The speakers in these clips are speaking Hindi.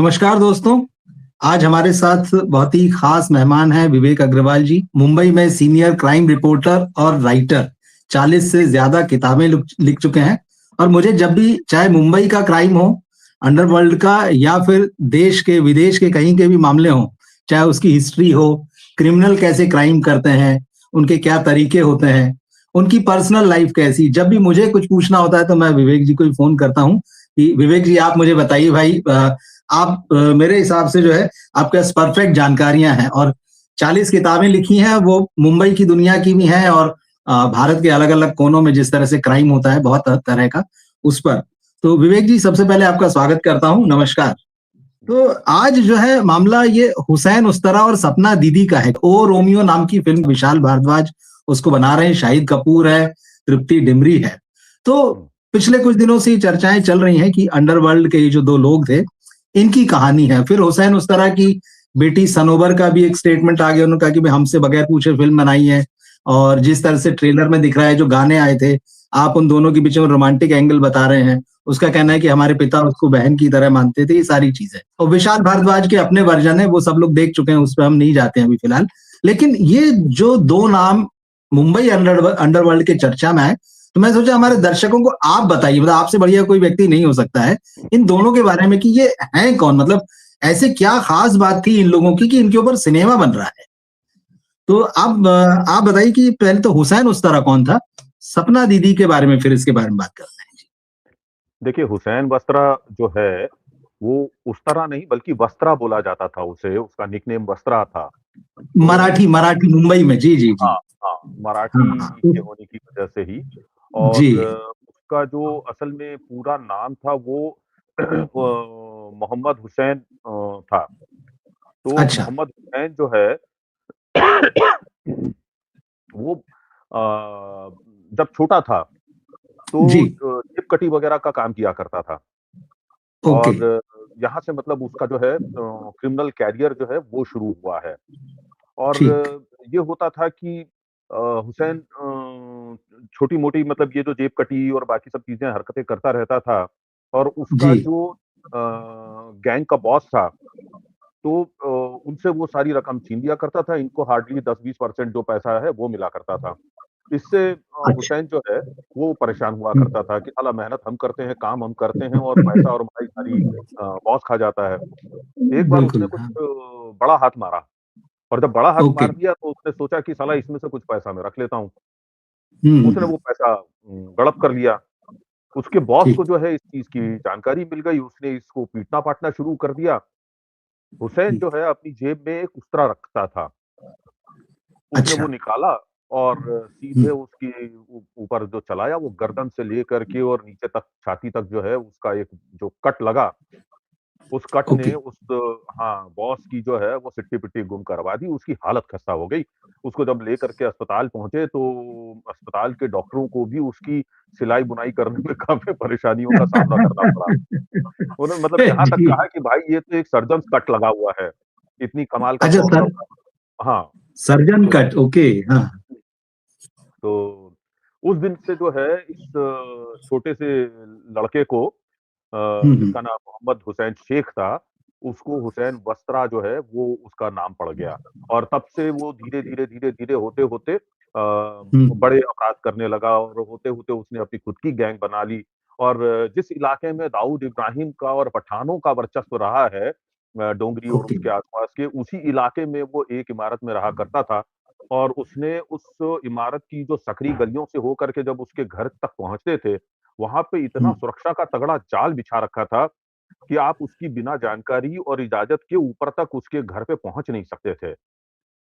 नमस्कार दोस्तों। आज हमारे साथ बहुत ही खास मेहमान हैं विवेक अग्रवाल जी। मुंबई में सीनियर क्राइम रिपोर्टर और राइटर 40 से ज्यादा किताबें लिख चुके हैं। और मुझे जब भी चाहे मुंबई का क्राइम हो, अंडरवर्ल्ड का या फिर देश के विदेश के कहीं के भी मामले हों, चाहे उसकी हिस्ट्री हो, क्रिमिनल कैसे क्राइम करते हैं, उनके क्या तरीके होते हैं, उनकी पर्सनल लाइफ कैसी, जब भी मुझे कुछ पूछना होता है तो मैं विवेक जी को ही फोन करता हूँ कि विवेक जी आप मुझे बताइए भाई। आप मेरे हिसाब से जो है आपके पास परफेक्ट जानकारियां हैं और 40 किताबें लिखी हैं, वो मुंबई की दुनिया की भी हैं और भारत के अलग-अलग कोनों में जिस तरह से क्राइम होता है बहुत तरह का उस पर। तो विवेक जी सबसे पहले आपका स्वागत करता हूं, नमस्कार। तो आज जो है मामला ये हुसैन उस्तरा और सपना दीदी का है। ओ रोमियो नाम की फिल्म विशाल भारद्वाज उसको बना रहे हैं, शाहिद कपूर है, तृप्ति डिमरी है। तो पिछले कुछ दिनों से ये चर्चाएं चल रही हैं कि अंडरवर्ल्ड के ये जो दो लोग थे, इनकी कहानी है। फिर हुसैन उस्तरा की बेटी सनोबर का भी एक स्टेटमेंट आ गया, उन्होंने कहा कि भाई हमसे बगैर पूछे फिल्म बनाई है और जिस तरह से ट्रेलर में दिख रहा है, जो गाने आए थे, आप उन दोनों के बीच में रोमांटिक एंगल बता रहे हैं। उसका कहना है कि हमारे पिता उसको बहन की तरह मानते थे, ये सारी चीजें। और विशाल भारद्वाज के अपने वर्जन है, वो सब लोग देख चुके हैं, उस पर हम नहीं जाते हैं अभी फिलहाल। लेकिन ये जो दो नाम मुंबई अंडरवर्ल्ड के चर्चा में आए, तो मैं सोचा हमारे दर्शकों को आप बताइए, मतलब आपसे बढ़िया कोई व्यक्ति नहीं हो सकता है इन दोनों के बारे में कि ये हैं कौन, मतलब ऐसे क्या खास बात थी इन लोगों की कि इनके ऊपर सिनेमा बन रहा है। तो आप बताइए कि पहले तो हुसैन उस्तरा कौन था, सपना दीदी के बारे में फिर इसके बारे में बात करते हैं। देखिए, हुसैन वस्त्रा जो है, वो उस्तरा नहीं बल्कि वस्त्रा बोला जाता था उसे, उसका निकनेम वस्त्रा था। तो मराठी मराठी मुंबई में, जी जी जी। हाँ, हाँ, हाँ मराठी हाँ। के होने की वजह से ही और जी। उसका जो असल में पूरा नाम था वो मोहम्मद हुसैन था। तो अच्छा। मोहम्मद हुसैन जो है वो जब छोटा था तो जी। जेब कटी वगैरह का काम किया करता था। ओके। और यहाँ से मतलब उसका जो है क्रिमिनल कैरियर जो है वो शुरू हुआ है। और ठीक। ये होता था कि हुसैन छोटी-मोटी मतलब ये जो जेब कटी और बाकी सब चीज़ें हरकतें करता रहता था और जी। उसका जो गैंग का बॉस था, तो उनसे वो सारी रकम छीन लिया करता था। इनको हार्डली 10-20% जो पैसा है वो मिला करता था। इससे अच्छा। हुसैन जो है वो परेशान हुआ करता हम्म। था कि साला मेहनत हम करते हैं, काम हम करते हैं और पैसा और मलाई सारी बॉस खा जाता है। एक बार उसने बिल्कुल कुछ हाँ। बड़ा हाथ मारा और जब बड़ा हाथ ओके। मार दिया तो उसने सोचा कि साला इसमें से कुछ पैसा मैं रख लेता हूँ। उसने हम्म। वो पैसा गड़प कर लिया। उसके बॉस को ठीक। जो है इस चीज़ की जानकारी मिल गई, उसने इसको पीटना-पाटना शुरू कर दिया। हुसैन जो ठीक। है अपनी जेब में एक उस्तरा रखता था। उसने वो अच्छा। निकाला और सीधे हम्म। उसके ऊपर जो चलाया वो गर्दन से लेकर के और नीचे तक छाती तक जो है उसका एक जो कट लगा, उस कट ने ओके। उस हाँ, बॉस की जो है वो सिट्टी-पिट्टी गुम करवा दी, उसकी हालत खस्ता हो गई। उसको जब लेकर के अस्पताल पहुँचे तो अस्पताल के डॉक्टरों को भी उसकी सिलाई-बुनाई करने में काफ़ी परेशानियों का सामना करना पड़ा। उन्होंने मतलब यहाँ तक जी। कहा कि भाई ये तो एक सर्जन्स कट लगा हुआ है, इतनी कमाल का अच्छा कौन-सा सर, हाँ, सर्जन तो कट, ओके। हाँ। तो उस दिन से जो है इस छोटे से लड़के को हम्म। जिसका नाम मोहम्मद हुसैन शेख था, उसको हुसैन वस्त्रा जो है वो उसका नाम पड़ गया। और तब से वो धीरे-धीरे, धीरे-धीरे होते-होते हम्म। बड़े अपराध करने लगा और होते-होते उसने अपनी खुद की गैंग बना ली। और जिस इलाके में दाऊद इब्राहिम का और पठानों का वर्चस्व रहा है डोंगरी और ओके। उसके आस-पास के, उसी इलाके में वो एक इमारत में रहा करता था। और उसने उस इमारत की जो सकरी गलियों से होकर के जब उसके घर तक पहुँचते थे, वहाँ पे इतना हम्म। सुरक्षा का तगड़ा जाल बिछा रखा था कि आप उसकी बिना जानकारी और इजाज़त के ऊपर तक उसके घर पे पहुँच नहीं सकते थे।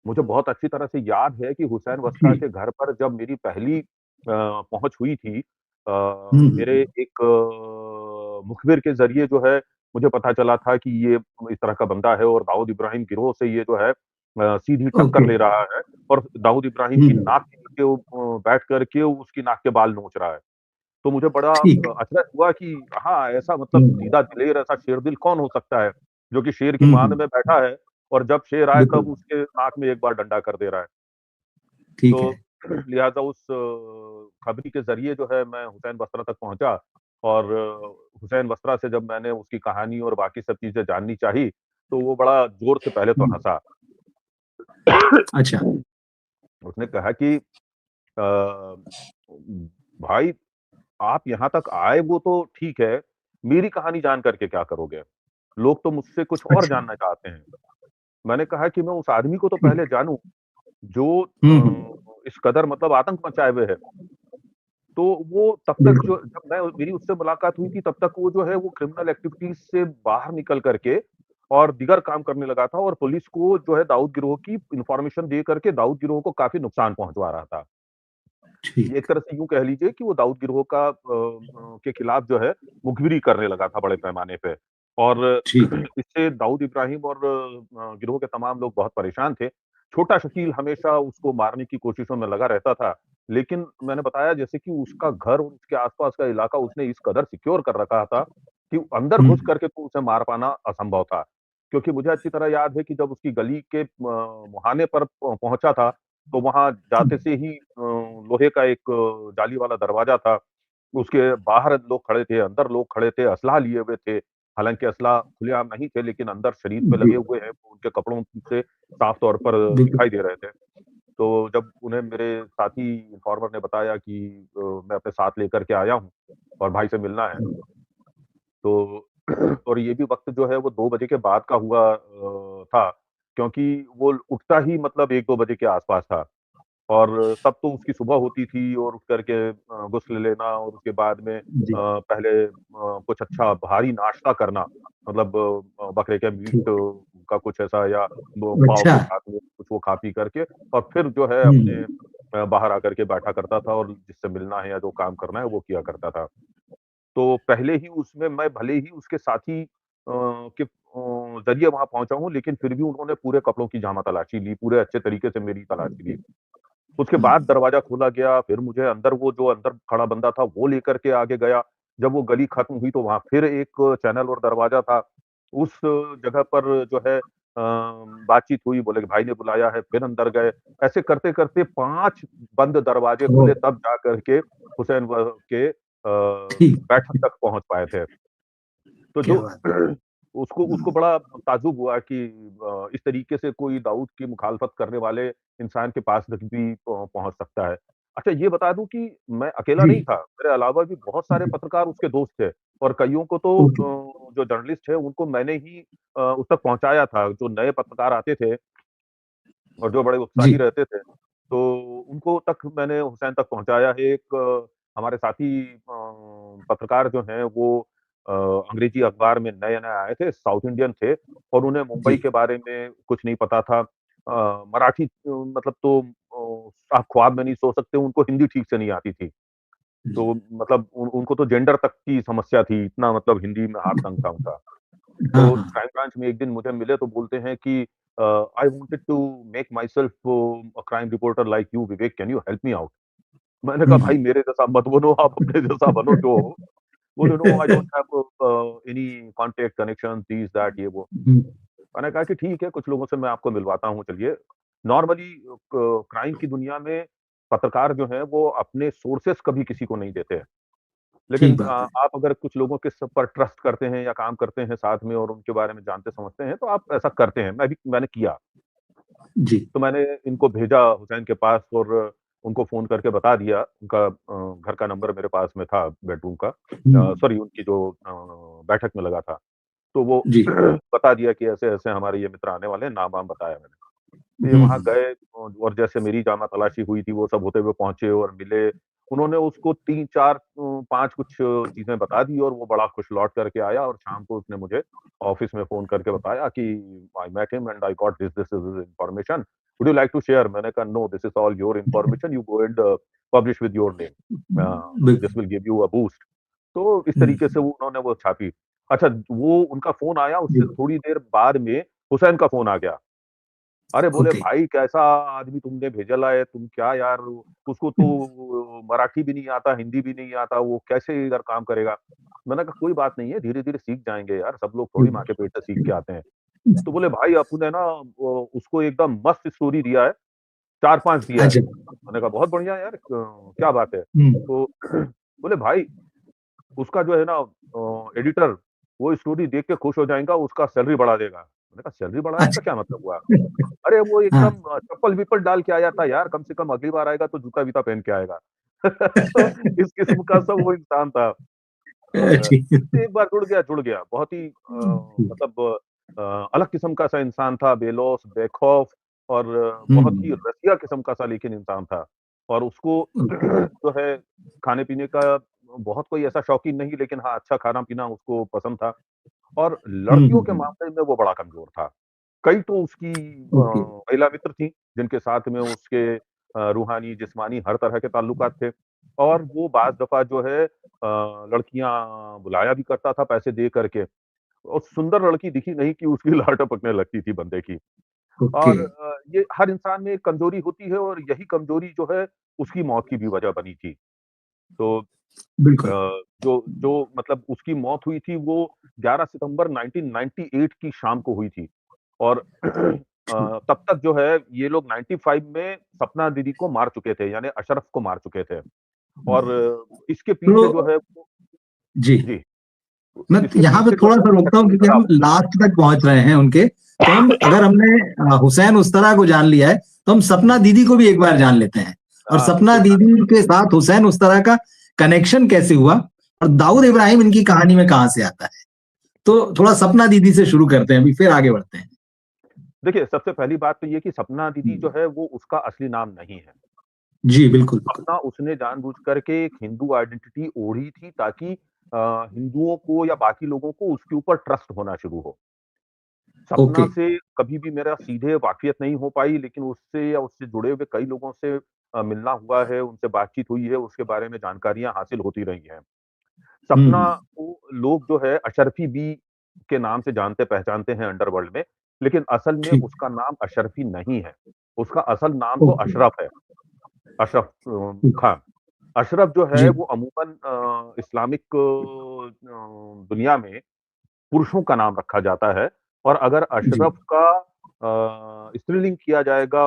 मुझे बहुत अच्छी तरह से याद है कि हुसैन वस्त्रा जी। के घर पर जब मेरी पहली पहुँच हुई थी हम्म। मेरे एक मुखबिर के ज़रिए जो है मुझे पता चला था कि ये इस तरह का बंदा है और दाऊद इब्राहिम गिरोह से ये जो है सीधी टक्कर ओके। ले रहा है और दाऊद इब्राहिम की हम्म। नाक के नीचे बैठ कर के उसकी नाक के बाल नोच रहा है। तो मुझे बड़ा ठीक। अचरज हुआ कि हाँ, ऐसा मतलब हम्म। सीधा दिलेर ऐसा शेरदिल कौन हो सकता है, जो कि शेर की माँद हम्म। में बैठा है और जब शेर आए तब बिल्कुल। उसके नाक में एक बार डंडा कर दे रहा है। ठीक तो है। लिहाज़ा उस खबरी के ज़रिए जो है मैं हुसैन बसरा तक पहुँचा और हुसैन वस्त्रा से जब मैंने उसकी कहानी और बाकी सब चीज़ें जाननी चाही, तो वो बड़ा ज़ोर से पहले तो हुँ, हँसा। अच्छा, उसने कहा कि भाई आप यहाँ तक आए वो तो ठीक है, मेरी कहानी जान कर के क्या करोगे? लोग तो मुझसे कुछ और अच्छा, जानना चाहते हैं। मैंने कहा कि मैं उस आदमी को तो ठीक। पहले जानूँ जो हुँ, हुँ, इस कदर मतलब आतंक मचाए हुए है। तो वो तब तक बिल्कुल, जो जब मैं मेरी उससे मुलाकात हुई थी तब तक वो जो है वो क्रिमिनल एक्टिविटीज़ से बाहर निकल कर के और दीगर काम करने लगा था और पुलिस को जो है दाऊद गिरोह की इन्फॉर्मेशन दे करके दाऊद गिरोह को काफ़ी नुकसान पहुँचवा रहा था। ये ठीक, एक तरह से यूँ कह लीजिए कि वो दाऊद गिरोह का के खिलाफ जो है मुखबिरी करने लगा था बड़े पैमाने पे और ठीक। इससे दाऊद इब्राहिम और गिरोह के तमाम लोग बहुत परेशान थे। छोटा शकील हमेशा उसको मारने की कोशिशों में लगा रहता था, लेकिन मैंने बताया जैसे कि उसका घर और उसके आस-पास का इलाका उसने इस कदर सिक्योर कर रखा था कि अंदर हुँ, घुस करके तो उसे मार पाना असंभव था। क्योंकि मुझे अच्छी तरह याद है कि जब उसकी गली के मुहाने पर पहुँचा था, तो वहाँ हुँ, जाते से ही लोहे का एक जाली वाला दरवाज़ा था। उसके बाहर लोग खड़े थे, अंदर लोग खड़े थे, असलहा लिए हुए थे। हालाँकि असला खुलेआम नहीं थे, लेकिन अंदर शरीर पे जी, लगे हुए हैं, उनके कपड़ों से साफ तौर पर बिल्कुल, दिखाई दे रहे थे। तो जब उन्हें मेरे साथी इन्फॉर्मर ने बताया कि मैं अपने साथ लेकर के आया हूँ और भाई से मिलना है, तो और ये भी वक़्त जो है वो 2 बजे के बाद का हुआ था, क्योंकि वो उठता ही मतलब 1-2 बजे के आस-पास था। और तब तो उसकी सुबह होती थी और उठ कर के गुस्ल लेना और उसके बाद में जी, पहले कुछ अच्छा भारी नाश्ता करना मतलब बकरे के मीट ठीक। का कुछ ऐसा या वो पाव अच्छा, के साथ में कुछ वो खा पी करके और फिर जो है अपने हुँ, बाहर आकर के बैठा करता था और जिससे मिलना है या जो काम करना है वो किया करता था। तो पहले ही उसमें मैं भले ही उसके साथी के ज़रिए वहाँ पहुँचा हूँ, लेकिन फिर भी उन्होंने पूरे कपड़ों की जामा तलाशी ली, पूरे अच्छे तरीके से मेरी तलाशी ली। उसके हुँ, बाद दरवाज़ा खोला गया, फिर मुझे अंदर वो जो अंदर खड़ा बंदा था, वो लेकर के आगे गया। जब वो गली खत्म हुई, तो वहाँ फिर एक चैनल और दरवाज़ा था। उस जगह पर जो है बातचीत हुई, बोले कि भाई ने बुलाया है, फिर अंदर गए। ऐसे करते-करते 5 बंद दरवाज़े ओह! खुले, तब जा कर के हुसैन के ठीक, बैठक तक पहुँच पाए थे। तो जो क्या बात है। उसको उसको हुँ, बड़ा ताज्जुब हुआ कि इस तरीके से कोई दाऊद की मुखालफत करने वाले इंसान के पास तक भी पहुँच सकता है। अच्छा ये बता दूँ कि मैं अकेला जी, नहीं था, मेरे अलावा भी बहुत सारे जी, पत्रकार उसके दोस्त थे और कइयों को तो ओके, जो जर्नलिस्ट है उनको मैंने ही उस तक पहुँचाया था। जो नए पत्रकार आते थे और जो बड़े उत्साही जी, रहते थे, तो उनको तक मैंने हुसैन तक पहुँचाया है। एक हमारे साथी पत्रकार जो हैं वो अंग्रेजी अखबार में नए-नए आए थे, साउथ इंडियन थे और उन्हें मुंबई जी, के बारे में कुछ नहीं पता था। मराठी मतलब तो आप ख्वाब में नहीं सो सकते, उनको हिंदी ठीक से नहीं आती थी। जी, तो मतलब उनको तो जेंडर तक की समस्या थी, इतना मतलब हिंदी में हाथ तंग था उनका। हाँ, तो हाँ, क्राइम ब्रांच में एक दिन मुझे मिले तो बोलते हैं कि I wanted to make myself a crime reporter like you Vivek, can you help me out? मैंने कहा हुँ, भाई मेरे जैसा मत बनो, आप अपने जैसा बनो जो हो। बोले no I don't have any contact connection this that ये वो। हुँ, मैंने कहा कि ठीक है कुछ लोगों से मैं आपको मिलवाता हूँ चलिए। नॉर्मली क्राइम की दुनिया में पत्रकार जो हैं वो अपने सोर्सेज़ कभी किसी को नहीं देते हैं। ठीक लेकिन बात है। आप अगर कुछ लोगों के सब पर ट्रस्ट करते हैं या काम करते हैं साथ में और उनके बारे में जानते समझते हैं, तो आप ऐसा करते हैं। मैंने किया। जी, तो मैंने इनको भेजा हुसैन के पास और उनको फ़ोन करके बता दिया। उनका घर का नंबर मेरे पास में था बेडरूम का। हुँ, सॉरी उनकी जो बैठक में लगा था। तो वो जी, बता दिया कि ऐसे-ऐसे हमारे ये मित्र आने वाले हैं, नाम-वाम बताया मैंने। तो ये हुँ, वहाँ हुँ, गए और जैसे मेरी जामा तलाशी हुई थी, वो सब होते हुए पहुँचे और मिले। उन्होंने उसको 3-4 5 कुछ चीज़ें बता दी और वो बड़ा खुश लौट करके आया और शाम को उसने मुझे ऑफ़िस में फ़ोन करके बताया कि I met him and I got this information. Would you like to share? मैंने कहा no this is all your information, you go and publish with your name this बिल्कुल, will give you a boost. तो इस हुँ, तरीके से वो उन्होंने वो छापी। अच्छा वो उनका फ़ोन आया जी, उससे थोड़ी देर बाद में हुसैन का फ़ोन आ गया। अरे बोले ओके, भाई कैसा आदमी तुमने भेजा है, तुम क्या यार उसको तो मराठी भी नहीं आता, हिंदी भी नहीं आता, वो कैसे इधर काम करेगा? मैंने कहा कोई बात नहीं है, धीरे-धीरे सीख जाएँगे यार, सब लोग थोड़ी माँ के पेट से सीख के आते हैं। तो बोले भाई आपने ना उसको एकदम मस्त स्टोरी दिया है, 4-5 दिया है। अच्छा, मैंने कहा बहुत बढ़िया यार क्या बात है? हुँ, तो बोले भाई उसका जो है ना एडिटर वो स्टोरी देख के खुश हो जाएगा, उसका सैलरी बढ़ा देगा। मैंने कहा सैलरी बढ़ाने का क्या अच्छा। मतलब हुआ? अरे वो हाँ। एकदम चप्पल-विप्पल डाल के आया था यार, कम से कम अगली बार आएगा तो जूता-वूता पहन के आएगा। तो इस किस्म का सब वो इंसान था। और ठीक। उससे एक बार जुड़ गया। बहुत ही मतलब अलग किस्म का सा इंसान था, बेलौस, बेखौफ और बहुत ही हम्म। रसिया किस्म का सा लेकिन इंसान था। और उसको ओके। जो है खाने-पीने का बहुत कोई ऐसा शौकीन नहीं लेकिन हाँ, अच्छा खाना-पीना उसको पसंद था और लड़कियों के हम्म। मामले में वो बड़ा कमज़ोर था। कई तो उसकी ओके। महिला मित्र थीं, जिनके साथ में उसके रूहानी, जिस्मानी हर तरह के ताल्लुकात थे और वो बाज़ दफ़ा जो है लड़कियाँ बुलाया भी करता था पैसे दे कर के और सुंदर लड़की दिखी नहीं कि उसकी लार टपकने लगती थी बंदे की। ओके। और ये हर इंसान में एक कमज़ोरी होती है और यही कमज़ोरी जो है उसकी मौत की भी वजह बनी थी। तो बिल्कुल। जो जो मतलब उसकी मौत हुई थी वो 11 सितंबर 1998 की शाम को हुई थी और तब तक जो है ये लोग 95 में सपना दीदी को मार चुके थे, यानी अशरफ को मार चुके थे और इसके तो पीछे जो है वो जी, जी, मैं इसके यहाँ पे पीछे जो थोड़ा है सा वो रोकता हूँ क्योंकि टेक्निकल हम ऑपरेशन थे। लास्ट तक पहुंच रहे हैं उनके। तो हम अगर हमने हुसैन उस्तरा को जान लिया है तो हम हुँ, सपना दीदी को भी एक बार जान लेते हैं। और हाँ, सपना बिल्कुल दीदी के साथ हुसैन उस्तरा का कनेक्शन कैसे हुआ और दाऊद जी। इब्राहिम इनकी कहानी में कहां से आता है। तो थोड़ा सपना दीदी से शुरू करते हैं, अभी फिर आगे बढ़ते हैं। देखिए, सबसे पहली बात तो ये कि सपना दीदी जो हम्म। है वो उसका असली नाम नहीं है। जी बिल्कुल बिल्कुल। सपना उसने जानबूझ कर के एक हिंदू आइडेंटिटी ओढ़ी थी ताकि हिंदुओं को या बाकी लोगों को उसके ऊपर ट्रस्ट होना शुरू हो। सपना ओके। से कभी भी मेरा सीधे वाक़फ़ियत नहीं हो पाई लेकिन उससे या उससे जुड़े हुए कई लोगों से मिलना हुआ है, उनसे बातचीत हुई है, उसके बारे में जानकारियाँ हासिल होती रही हैं। सपना हम्म। को लोग जो है अशरफी बी के नाम से जानते-पहचानते हैं अंडरवर्ल्ड में, लेकिन असल में ठीक। उसका नाम अशरफी नहीं है। उसका असल नाम तो ओके। अशरफ है, अशरफ ठीक। खान। अशरफ जो है जी। वो अमूमन इस्लामिक दुनिया में पुरुषों का नाम रखा जाता है और अगर जी। अशरफ का स्त्रीलिंग किया जाएगा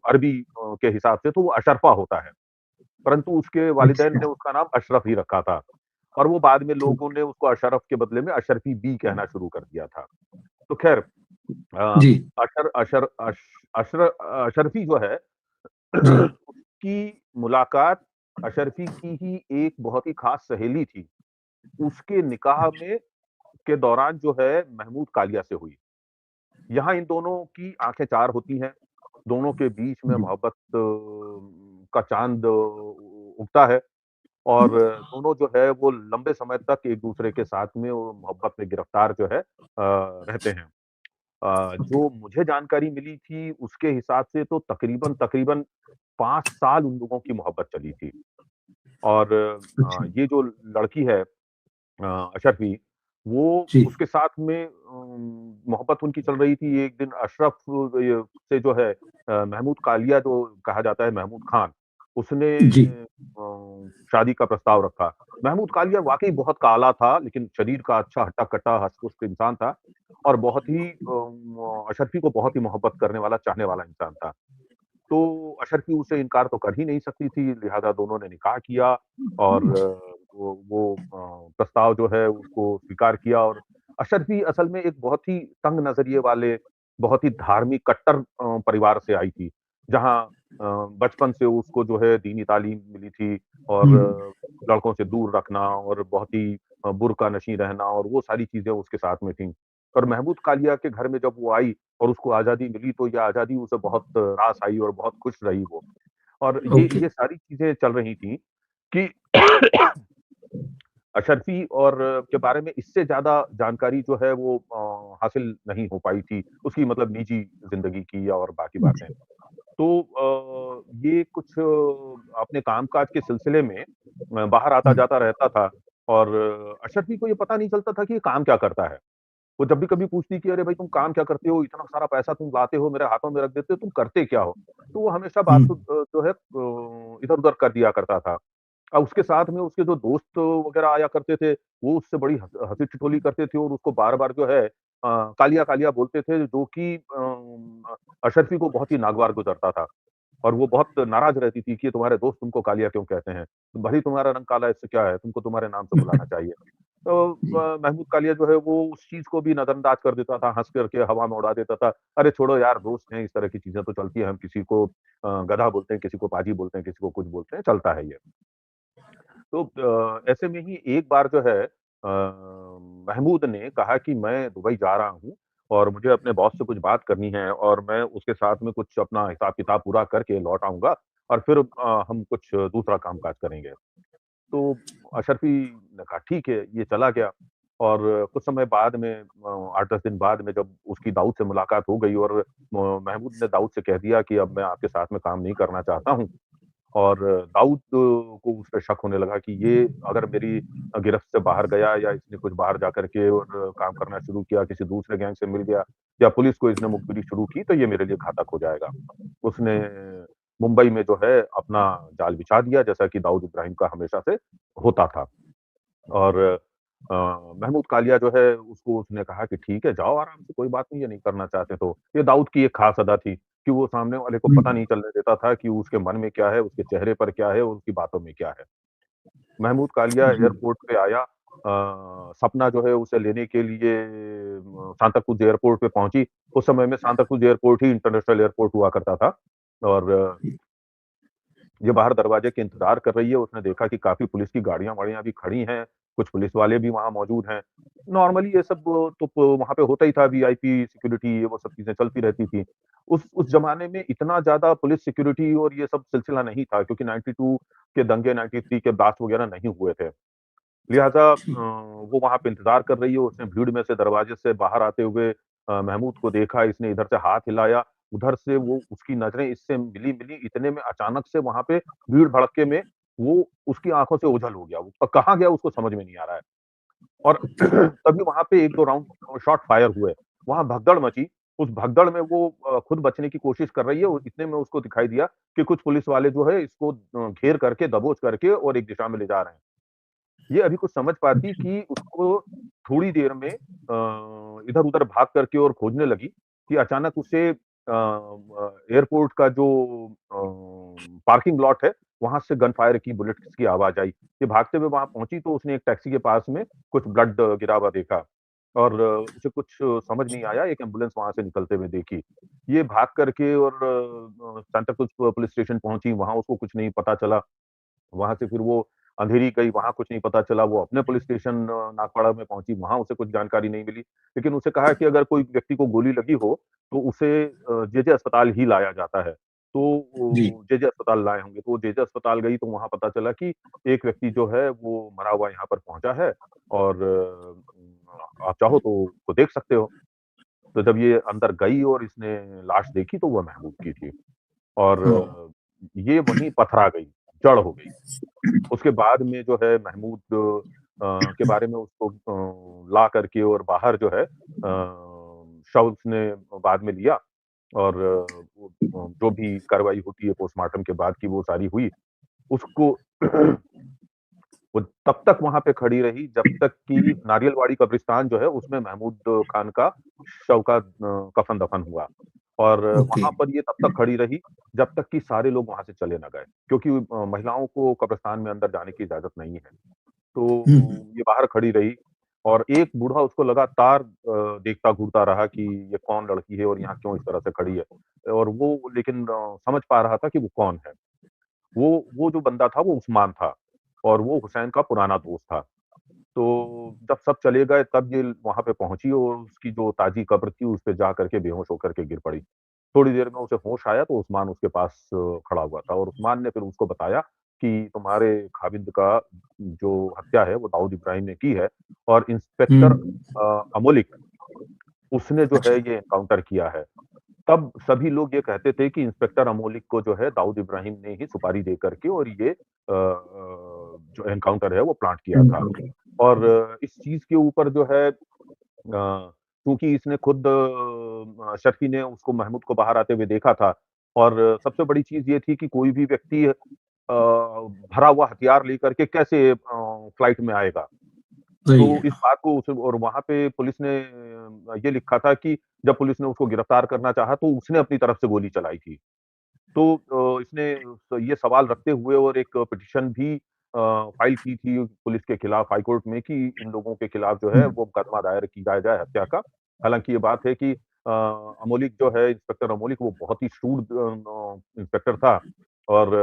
अरबी के हिसाब से तो वो अशरफा होता है। परंतु उसके वालिदैन अच्छा। ने उसका नाम अशरफ ही रखा था और वो बाद में ठीक। लोगों ने उसको अशरफ के बदले में अशरफी बी कहना शुरू कर दिया था। तो ख़ैर अ, जी। अशर अशर अश अशर अशरफी जो है जी। उसकी मुलाकात अशरफी की ही एक बहुत ही ख़ास सहेली थी। उसके निकाह में के दौरान जो है महमूद कालिया से हुई। यहाँ इन दोनों की आँखें चार होती हैं, दोनों के बीच में जी। मोहब्बत का चाँद उगता है और दोनों जो है वो लंबे समय तक एक-दूसरे के साथ में वो मोहब्बत में गिरफ्तार जो है रहते हैं। ओके। जो मुझे जानकारी मिली थी उसके हिसाब से तो तकरीबन 5 साल उन लोगों की मोहब्बत चली थी और अच्छा। ये जो लड़की है अशरफी, वो जी। उसके साथ में मोहब्बत उनकी चल रही थी। एक दिन अशरफ से जो है महमूद कालिया जो कहा जाता है महमूद खान, उसने जी। शादी का प्रस्ताव रखा। महमूद कालिया वाक़ई बहुत काला था, लेकिन शरीर का अच्छा हट्टा-कट्टा, हँस-पुष्ट इंसान था और बहुत ही अशरफी को बहुत ही मोहब्बत करने वाला, चाहने वाला इंसान था। तो अशरफी उसे इनकार तो कर ही नहीं सकती थी, लिहाज़ा दोनों ने निकाह किया और प्रस्ताव जो है उसको स्वीकार किया और अशरफी असल में एक बहुत ही तंग नज़रिए वाले, बहुत ही धार्मिक कट्टर परिवार से आई थी। जहाँ बचपन से उसको जो है दीनी तालीम मिली थी और हुँ। लड़कों से दूर रखना और बहुत ही बुर्कानशी रहना और वो सारी चीज़ें उसके साथ में थीं। और महमूद कालिया के घर में जब वो आई और उसको आज़ादी मिली तो ये आज़ादी उसे बहुत रास आई और बहुत खुश रही वो। और ओके। ये सारी चीज़ें चल रही थी कि अशरफी और के बारे में इससे ज़्यादा जानकारी जो है वो हासिल नहीं हो पाई थी, उसकी मतलब निजी ज़िंदगी की और बाकी बातें। तो ये कुछ अपने काम-काज के सिलसिले में बाहर हुँ। आता-जाता रहता था और अशरफी को ये पता नहीं चलता था कि ये काम क्या करता है। वो जब भी कभी पूछती कि अरे भाई तुम काम क्या करते हो? इतना सारा पैसा तुम लाते हो, मेरे हाथों में रख देते हो, तुम करते क्या हो? तो वो हमेशा हुँ। बात को जो है इधर-उधर कर दिया करता था। उसके साथ में उसके जो दोस्त वगैरह आया करते थे, वो उससे बड़ी हँसी-ठिठोली करते थे और उसको बार-बार जो है कालिया, कालिया बोलते थे जो कि अशरफी को बहुत ही नागवार गुज़रता था। और वो बहुत नाराज़ रहती थी कि ये तुम्हारे दोस्त तुमको कालिया क्यों कहते हैं? तो भले ही तुम्हारा रंग काला है, इससे क्या है? तुमको तुम्हारे नाम से बुलाना चाहिए। तो जी। महमूद कालिया जो है वो उस चीज़ को भी नज़रअंदाज कर देता था, हँस कर के हवा में उड़ा देता था। अरे छोड़ो यार, दोस्त हैं, इस तरह की चीज़ें तो चलती हैं। हम किसी को गधा बोलते हैं, किसी को पाजी बोलते हैं, किसी को कुछ बोलते हैं, चलता है ये। तो ऐसे में ही एक बार जो है महमूद ने कहा कि मैं दुबई जा रहा हूँ और मुझे अपने बॉस से कुछ बात करनी है और मैं उसके साथ में कुछ अपना हिसाब-किताब पूरा करके लौट आऊँगा और फिर हम कुछ दूसरा काम-काज करेंगे। तो अशरफी ने कहा ठीक है, ये चला गया और कुछ समय बाद में 8-10 दिन बाद में जब उसकी दाऊद से मुलाकात हो गई और महमूद ने दाऊद से कह दिया कि अब मैं आपके साथ में काम नहीं करना चाहता हूँ। और दाऊद को उस पे शक होने लगा कि ये अगर मेरी गिरफ्त से बाहर गया या इसने कुछ बाहर जाकर के और काम करना शुरू किया, किसी दूसरे गैंग से मिल गया या पुलिस को इसने मुखबिरी शुरू की, तो ये मेरे लिए घातक हो जाएगा। उसने मुंबई में जो है अपना जाल बिछा दिया, जैसा कि दाऊद इब्राहिम का हमेशा से होता था। और महमूद कालिया जो है उसको उसने कहा कि ठीक है, जाओ आराम से, कोई बात नहीं है, नहीं करना चाहते तो। ये दाऊद की एक ख़ास अदा थी कि वो सामने वाले को पता नहीं चलने देता था कि उसके मन में क्या है, उसके चेहरे पर क्या है और उसकी बातों में क्या है। महमूद कालिया जी। एयरपोर्ट पे आया सपना जो है उसे लेने के लिए सांता क्रूज़ एयरपोर्ट पे पहुँची। उस समय में सांता क्रूज़ एयरपोर्ट ही इंटरनेशनल एयरपोर्ट हुआ करता था और ये बाहर दरवाजे के इंतज़ार कर रही है, उसने देखा कि काफ़ी पुलिस की गाड़ियाँ-वाड़ियाँ भी खड़ी हैं, कुछ पुलिस वाले भी वहाँ मौजूद हैं। नॉर्मली ये सब तो प वहाँ पे होता ही था, वीआईपी सिक्योरिटी ये वो सब चीज़ें चलती रहती थी। उस ज़माने में इतना ज़्यादा पुलिस सिक्योरिटी और ये सब सिलसिला नहीं था क्योंकि 92 के दंगे, 93 के ब्लास्ट वगैरह नहीं हुए थे। लिहाज़ा वो वहाँ पे इंतज़ार कर रही है, उसने भीड़ में से दरवाज़े से बाहर आते हुए महमूद को देखा, इसने इधर से हाथ हिलाया, उधर से वो उसकी नज़रें इससे मिली, इतने में अचानक से वहाँ पे भीड़-भड़क्के में वो उसकी आँखों से ओझल हो गया। वो कहाँ गया उसको समझ में नहीं आ रहा है और तभी वहाँ पे 1-2 राउंड शॉट फायर हुए। वहाँ भगदड़ मची, उस भगदड़ में वो खुद बचने की कोशिश कर रही है और इतने में उसको दिखाई दिया कि कुछ पुलिस वाले जो है इसको घेर करके, दबोच करके और एक दिशा में ले जा रहे हैं। ये अभी कुछ समझ पाती कि उसको थोड़ी देर में इधर-उधर भाग करके और खोजने लगी कि अचानक उसे एयरपोर्ट का जो पार्किंग लॉट है, वहाँ से गन फायर की बुलेट्स की आवाज़ आई। ये भागते हुए वहाँ पहुँची तो उसने एक टैक्सी के पास में कुछ ब्लड गिरा हुआ देखा और उसे कुछ समझ नहीं आया, एक एम्बुलेंस वहाँ से निकलते हुए देखी। ये भाग करके और सांता क्रूज़ पुलिस स्टेशन पहुँची, वहाँ उसको कुछ नहीं पता चला। वहाँ से फिर वो अंधेरी गई, वहाँ कुछ नहीं पता चला, वो अपने पुलिस स्टेशन नागपाड़ा में पहुँची, वहाँ उसे कुछ जानकारी नहीं मिली। लेकिन उसे कहा कि अगर कोई व्यक्ति को गोली लगी हो, तो उसे जेजे अस्पताल ही लाया जाता है। तो जी। वो जेजे अस्पताल लाए होंगे, तो वो जेजे अस्पताल गई, तो वहाँ पता चला कि एक व्यक्ति जो है, वो मरा हुआ यहाँ पर पहुँचा है और आप चाहो तो उसको देख सकते हो। तो जब ये अंदर गई और इसने लाश देखी, तो वो महबूब की थी और ओ, ये वहीं पथरा गई, जड़ हो गई। उसके बाद में जो है महमूद के बारे में उसको ला करके और बाहर जो है शव उसने बाद में लिया और वो जो भी कार्रवाई होती है पोस्टमार्टम के बाद की वो सारी हुई। उसको वो तब तक वहाँ पे खड़ी रही जब तक कि नारियलवाड़ी कब्रिस्तान जो है उसमें महमूद खान का शव का कफ़न-दफ़न हुआ। और ओके। वहाँ पर ये तब तक खड़ी रही जब तक कि सारे लोग वहाँ से चले ना गए, क्योंकि महिलाओं को कब्रिस्तान में अंदर जाने की इजाज़त नहीं है। हुँ, तो ये बाहर खड़ी रही और एक बूढ़ा उसको लगातार देखता घूरता रहा कि ये कौन लड़की है और यहाँ क्यों इस तरह से खड़ी है। और वो लेकिन समझ पा रहा था कि वो कौन है। वो जो बंदा था वो उस्मान था और वो हुसैन का पुराना दोस्त था। तो जब सब चले गए तब ये वहाँ पे पहुँची और उसकी जो ताज़ी कब्र थी उस पे जा कर के बेहोश होकर के गिर पड़ी। थोड़ी देर में उसे होश आया तो उस्मान उसके पास खड़ा हुआ था और उस्मान ने फिर उसको बताया कि तुम्हारे खाविंद का जो हत्या है वो दाऊद इब्राहिम ने की है और इंस्पेक्टर हुँ, अमोलिक उसने जो है अच्छा। ये एनकाउंटर किया है। तब सभी लोग ये कहते थे कि इंस्पेक्टर अमोलिक को जो है दाऊद इब्राहिम ने ही सुपारी दे करके और ये जो एनकाउंटर है वो प्लांट किया था। एनकाउंटर। और इस चीज़ के ऊपर जो है चूँकि इसने खुद शफ़ी ने उसको महमूद को बाहर आते हुए देखा था और सबसे बड़ी चीज़ ये थी कि कोई भी व्यक्ति भरा हुआ हथियार लेकर के कैसे फ्लाइट में आएगा? सही तो है। इस बात को उस और वहाँ पे पुलिस ने ये लिखा था कि जब पुलिस ने उसको गिरफ्तार करना चाहा तो उसने अपनी तरफ से गोली चलाई थी। तो इसने ये सवाल रखते हुए और एक पिटीशन भी फाइल की थी पुलिस के खिलाफ हाई कोर्ट में कि इन लोगों के खिलाफ जो है वो मुकदमा दायर किया जाए हत्या का। हालाँकि ये बात है कि अमोलिक जो है इंस्पेक्टर अमोलिक वो बहुत ही शूर इंस्पेक्टर था और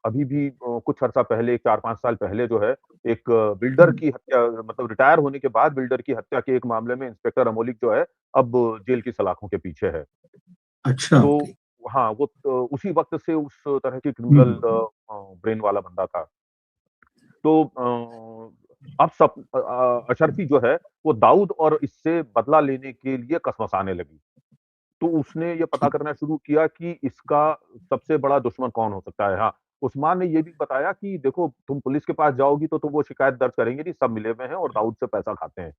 अभी भी कुछ अर्सा पहले 4-5 साल पहले जो है एक बिल्डर की हत्या मतलब रिटायर होने के बाद बिल्डर की हत्या के एक मामले में इंस्पेक्टर अमोलिक जो है अब जेल की सलाखों के पीछे है। अच्छा, तो ओके। हाँ, वो उसी वक़्त से उस तरह की हुँ, क्रिमिनल ब्रेन वाला बंदा था। तो अब अशरफी जो है, वो दाऊद और इससे बदला लेने के लिए कसमसाने लगी। तो उसने ये पता ठीक। करना शुरू किया कि इसका सबसे बड़ा दुश्मन कौन हो सकता है? हाँ, उस्मान ने ये भी बताया कि देखो तुम पुलिस के पास जाओगी तो वो शिकायत दर्ज करेंगे नहीं, सब मिले हुए हैं और दाऊद से पैसा खाते हैं।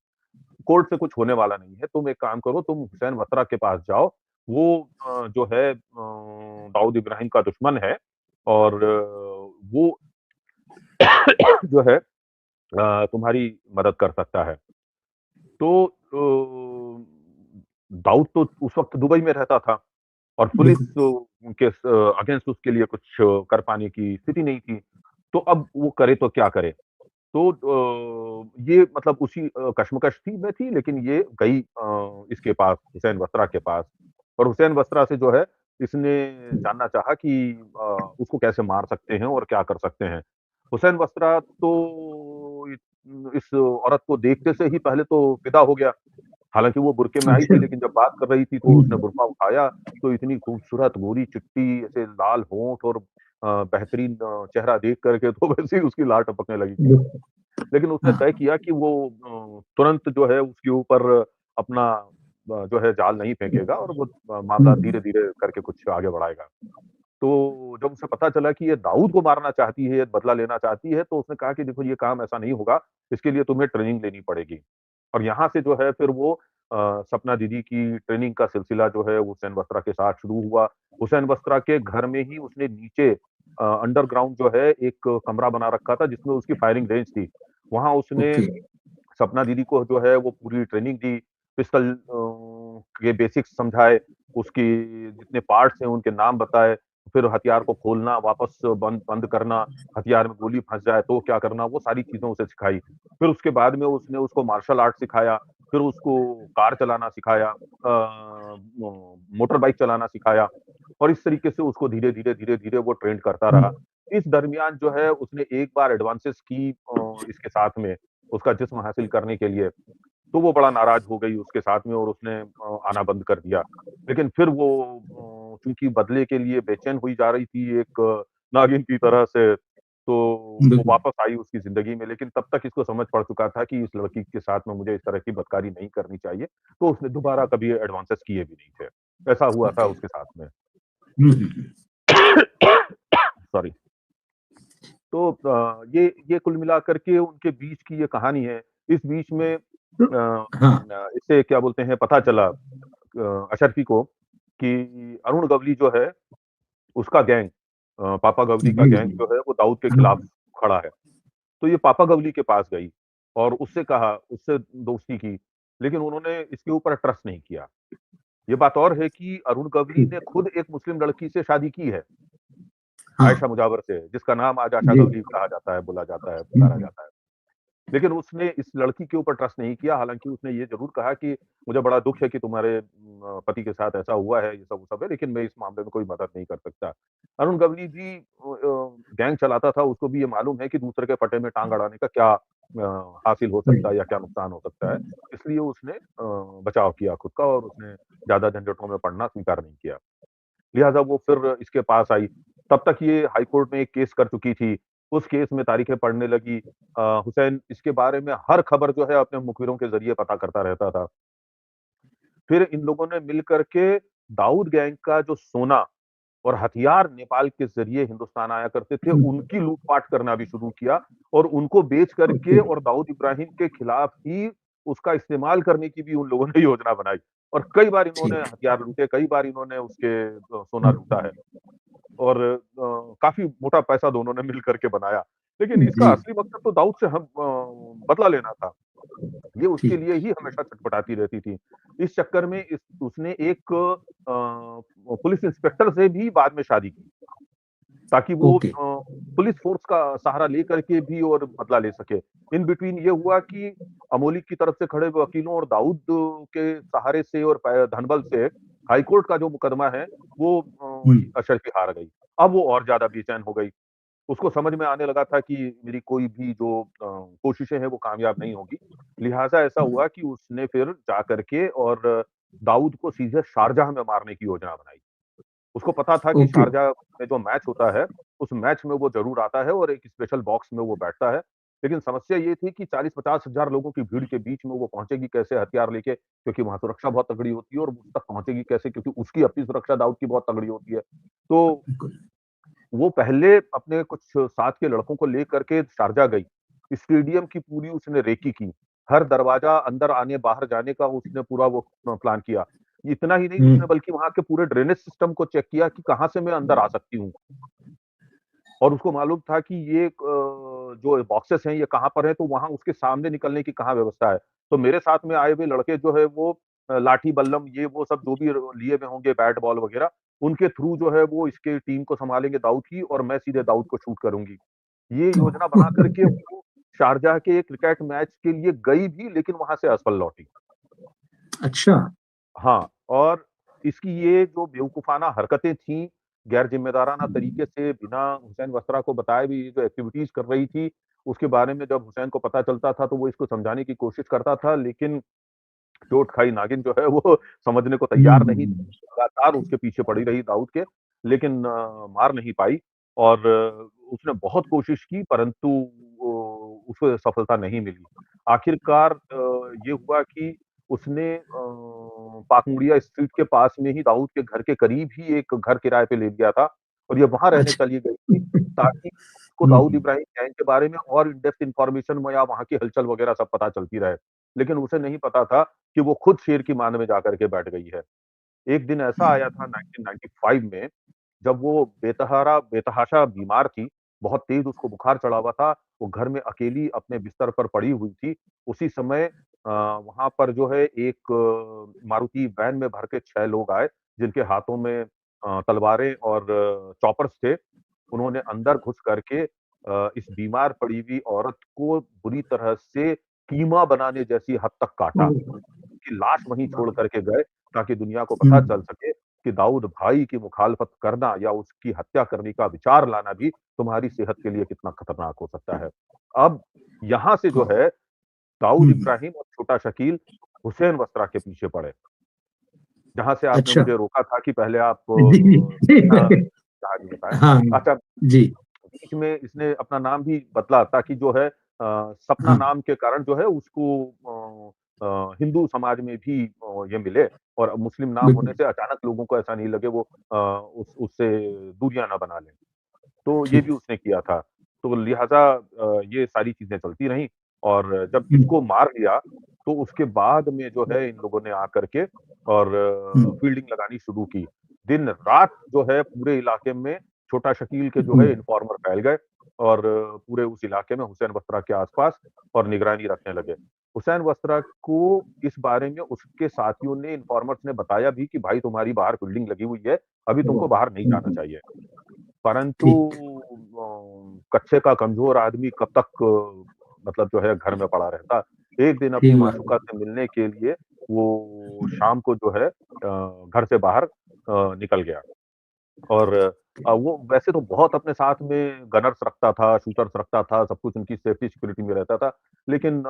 कोर्ट से कुछ होने वाला नहीं है, तुम एक काम करो तुम हुसैन वसरा के पास जाओ, वो जो है दाऊद इब्राहिम का दुश्मन है और वो जो है तुम्हारी मदद कर सकता है। तो दाऊद तो उस वक़्त दुबई में रहता था और पुलिस बिल्कुल। के अगेंस्ट उसके लिए कुछ कर पाने की स्थिति नहीं थी। तो अब वो करे तो क्या करे? तो ये मतलब उसी कशमकश में थी लेकिन ये गई इसके पास हुसैन वसरा के पास और हुसैन वसरा से जो है इसने जानना चाहा कि उसको कैसे मार सकते हैं और क्या कर सकते हैं। हुसैन वसरा तो इस औरत को देखते से ही पहले तो फ़िदा हो गया। हालाँकि वो बुर्के में आई अच्छा। थी लेकिन जब बात कर रही थी तो हुँ, उसने हुँ। बुर्का उठाया तो इतनी खूबसूरत गोरी-चिट्टी ऐसे लाल होंठ और बेहतरीन चेहरा देख कर के तो वैसे ही उसकी लार टपकने लगी थी। बिल्कुल। लेकिन उसने तय हाँ। किया कि वो तुरंत जो है उसके ऊपर अपना जो है जाल नहीं फेंकेगा और वो हुँ, मामला धीरे-धीरे करके कुछ आगे बढ़ाएगा। तो जब उसे पता चला कि ये दाऊद को मारना चाहती है, बदला लेना चाहती है, तो उसने कहा कि देखो ये काम ऐसा नहीं होगा, इसके लिए तुम्हें ट्रेनिंग लेनी पड़ेगी। और यहाँ से जो है फिर वो सपना दीदी की ट्रेनिंग का सिलसिला जो है वो हुसैन वस्त्रा के साथ शुरू हुआ। हुसैन वस्त्रा के घर में ही उसने नीचे अंडरग्राउंड जो है एक कमरा बना रखा था जिसमें उसकी फायरिंग रेंज थी। वहाँ उसने ओके। सपना दीदी को जो है वो पूरी ट्रेनिंग दी, पिस्टल के बेसिक्स समझाए, उसकी जितने पार्ट्स हैं उनके नाम बताए, फिर हथियार को खोलना, वापस बंद बंद करना, हथियार में गोली फँस जाए तो क्या करना, वो सारी चीज़ें उसे सिखाई। फिर उसके बाद में उसने उसको मार्शल आर्ट सिखाया, फिर उसको कार चलाना सिखाया मोटर बाइक चलाना सिखाया और इस तरीके से उसको धीरे-धीरे, धीरे-धीरे वो ट्रेंड करता हुँ, रहा। इस दरमियान जो है उसने एक बार एडवांसेस की इसके साथ में, उसका जिस्म हासिल करने के लिए, तो वो बड़ा नाराज़ हो गई उसके साथ में और उसने आना बंद कर दिया। लेकिन फिर वो चूँकि बदले के लिए बेचैन हुई जा रही थी एक नागिन की तरह से, तो वो बिल्कुल। वापस आई उसकी ज़िंदगी में लेकिन तब तक इसको समझ पड़ चुका था कि इस लड़की के साथ में मुझे इस तरह की बदकारी नहीं करनी चाहिए, तो उसने दोबारा कभी एडवांसेस किए भी नहीं थे। ऐसा हुआ था ओके। उसके साथ में। हुँ, हुँ, हुँ। सॉरी। तो ये कुल मिलाकर के उनके बीच की ये कहानी है। इस बीच में तो हाँ। इससे क्या बोलते हैं पता चला अशरफी को कि अरुण गवली जो है उसका गैंग पापा गवली का जी, गैंग जी। जो है वो दाऊद के हाँ, खिलाफ खड़ा है। तो ये पापा गवली के पास गई और उससे कहा, उससे दोस्ती की, लेकिन उन्होंने इसके ऊपर ट्रस्ट नहीं किया। ये बात और है कि अरुण गवली ठीक। ने खुद एक मुस्लिम लड़की से शादी की है, हाँ। आयशा मुजावर से, जिसका नाम आज आशा जी। गवली कहा जाता है, बोला जाता है, हुँ, पुकारा हुँ। जाता है। लेकिन उसने इस लड़की के ऊपर ट्रस्ट नहीं किया, हालाँकि उसने ये ज़रूर कहा कि मुझे बड़ा दुःख है कि तुम्हारे पति के साथ ऐसा हुआ है, ये सब वो सब है, लेकिन मैं इस मामले में कोई मदद नहीं कर सकता। अरुण गवली भी गैंग चलाता था, उसको भी ये मालूम है कि दूसरे के फटे में टाँग अड़ाने का क्या हासिल हो सकता सही। है या क्या नुकसान हो सकता है। इसलिए उसने बचाव किया खुद का और उसने ज़्यादा झंझटों में पड़ना स्वीकार नहीं किया। लिहाज़ा वो फिर इसके पास आई। तब तक ये हाई कोर्ट में एक केस कर चुकी थी। उस केस में तारीखें पड़ने लगी। हुसैन इसके बारे में हर खबर जो है अपने मुखबिरों के ज़रिए पता करता रहता था। फिर इन लोगों ने मिल कर के दाऊद गैंग का जो सोना और हथियार नेपाल के ज़रिए हिंदुस्तान आया करते थे, हुँ, उनकी लूट-पाट करना भी शुरू किया और उनको बेच कर के ओके। और दाऊद इब्राहिम के खिलाफ ही उसका इस्तेमाल करने की भी उन लोगों ने योजना बनाई और कई बार इन्होंने ठीक। हथियार लूटे, कई बार इन्होंने उसके सोना हुँ, लूटा है। हुँ। और काफ़ी मोटा पैसा दोनों ने मिल कर के बनाया। लेकिन इसका जी, असली मकसद तो दाऊद से बदला लेना था। ये उसके ठीक। लिए ही हमेशा छटपटाती रहती थी। इस चक्कर में उसने एक पुलिस इंस्पेक्टर से भी बाद में शादी की। ताकि वो ओके। पुलिस फोर्स का सहारा लेकर के भी और बदला ले सके। इन बिटवीन ये हुआ कि अमोलिक की तरफ से खड़े वकीलों और दाऊद के सहारे से और धनबल से हाई कोर्ट का जो मुकदमा है वो शर्फी हार गई। अब वो और ज्यादा बेचैन हो गई। उसको समझ में आने लगा था कि मेरी कोई भी जो कोशिशें हैं वो कामयाब नहीं होगी। लिहाजा ऐसा हुआ कि उसने फिर जा करके और दाऊद को सीधे शारजाह में मारने की योजना बनाई। उसको पता था कि ओके। शारजाह में जो मैच होता है, उस मैच में वो ज़रूर आता है और एक स्पेशल बॉक्स में वो बैठता है। लेकिन समस्या ये थी कि 40-50 हज़ार लोगों की भीड़ के बीच में वो पहुँचेगी कैसे हथियार लेके? क्योंकि वहाँ सुरक्षा बहुत तगड़ी होती है और उस तक पहुँचेगी कैसे? क्योंकि उसकी अपनी सुरक्षा दाऊद की बहुत तगड़ी होती है। तो बिल्कुल। वो पहले अपने कुछ साथ के लड़कों को लेकर के शारजाह गई। स्टेडियम की पूरी उसने रेकी की। हर दरवाज़ा अंदर आने, बाहर जाने का उसने पूरा वो प्लान किया। इतना ही नहीं उसने बल्कि वहाँ के पूरे ड्रेनेज सिस्टम को चेक किया कि कहाँ से मैं अंदर आ सकती हूँ। और उसको मालूम था कि ये जो बॉक्सेस हैं ये कहाँ पर हैं, तो वहाँ उसके सामने निकलने की कहाँ व्यवस्था है। तो मेरे साथ में आए हुए लड़के जो है वो लाठी बल्लम ये वो सब जो भी लिए हुए होंगे बैट बॉल वगैरह, उनके थ्रू जो है वो इसके टीम को सँभालेंगे दाऊद की और मैं सीधे दाऊद को शूट करूँगी। ये योजना बना कर के वो शारजाह के एक क्रिकेट मैच के लिए गई भी लेकिन वहाँ से असफल लौटी। अच्छा। हाँ, और इसकी ये जो बेवकूफ़ाना हरकतें थीं, गैर ज़िम्मेदाराना तरीके से बिना हुसैन वस्त्रा को बताए भी ये जो एक्टिविटीज़ कर रही थी, उसके बारे में जब हुसैन को पता चलता था, तो वो इसको समझाने की कोशिश करता था, लेकिन चोट खाई नागिन जो है वो समझने को तैयार नहीं थी। लगातार उसके पीछे पड़ी रही दाऊद के, लेकिन मार नहीं पाई और उसने बहुत कोशिश की परंतु उसको सफलता नहीं मिली। आखिरकार ये हुआ कि उसने पाकमुड़िया स्ट्रीट के पास में ही दाऊद के घर के करीब ही एक घर किराए पे ले लिया था और ये वहाँ रहने अच्छा। चली गई थी ताकि उसको दाऊद इब्राहिम गैंग के बारे में और इन डेप्थ इन्फॉर्मेशन या वहाँ की हलचल वगैरह सब पता चलती रहे। लेकिन उसे नहीं पता था कि वो खुद शेर की मान में जाकर के बैठ गई है। एक दिन ऐसा आया था 1995 में जब वो बेतहाशा बीमार थी, बहुत तेज़ उसको बुखार चढ़ा हुआ था, वो घर में अकेली अपने बिस्तर पर पड़ी हुई थी। उसी समय वहाँ पर जो है एक मारुति वैन में भर के 6 लोग आए, जिनके हाथों में तलवारें और चॉपर्स थे। उन्होंने अंदर घुस करके इस बीमार पड़ी हुई औरत को बुरी तरह से कीमा बनाने जैसी हद तक काटा। उसकी लाश वहीं छोड़ कर के गए ताकि दुनिया को पता चल सके कि दाऊद भाई की मुखालफत करना या उसकी हत्या करने का विचार लाना भी तुम्हारी सेहत के लिए कितना खतरनाक हो सकता है। अब यहाँ से जो है दाऊद इब्राहिम और छोटा शकील हुसैन वस्त्रा के पीछे पड़े। जहाँ से आपने अच्छा। मुझे रोका था कि पहले आप अपना जी। कहानी बताएँ। हाँ। अच्छा, जी। बीच में इसने अपना नाम भी बदला ताकि जो है सपना हाँ। नाम के कारण जो है उसको हिंदू समाज में भी ये मिले और मुस्लिम नाम होने बिल्कुल। से अचानक लोगों को ऐसा नहीं लगे वो उससे दूरियाँ ना बना लें। तो ये भी ठीक। उसने किया था। तो लिहाज़ा ये सारी चीज़ें चलती रहीं और जब हुँ, इसको मार दिया, तो उसके बाद में जो है इन लोगों ने आकर के और हुँ, फ़ील्डिंग लगानी शुरू की। दिन-रात जो है पूरे इलाके में छोटा शकील के जो हुँ, है इन्फॉर्मर फैल गए और पूरे उस इलाके में हुसैन वस्त्रा के आस-पास और निगरानी रखने लगे। हुसैन वस्त्रा को इस बारे में उसके साथियों ने इन्फॉर्मर्स ने बताया भी कि भाई तुम्हारी बाहर फ़ील्डिंग लगी हुई है, अभी तुमको बाहर नहीं जाना चाहिए। परंतु ठीक। कच्चे का कमज़ोर आदमी कब तक मतलब जो है घर में पड़ा रहता। एक दिन अपनी ठीक माशूका बात। से मिलने के लिए वो शाम को जो है घर से बाहर निकल गया। और वो वैसे तो बहुत अपने साथ में गनर्स रखता था, शूटर्स रखता था, सब कुछ उनकी सेफ्टी सिक्योरिटी में रहता था। लेकिन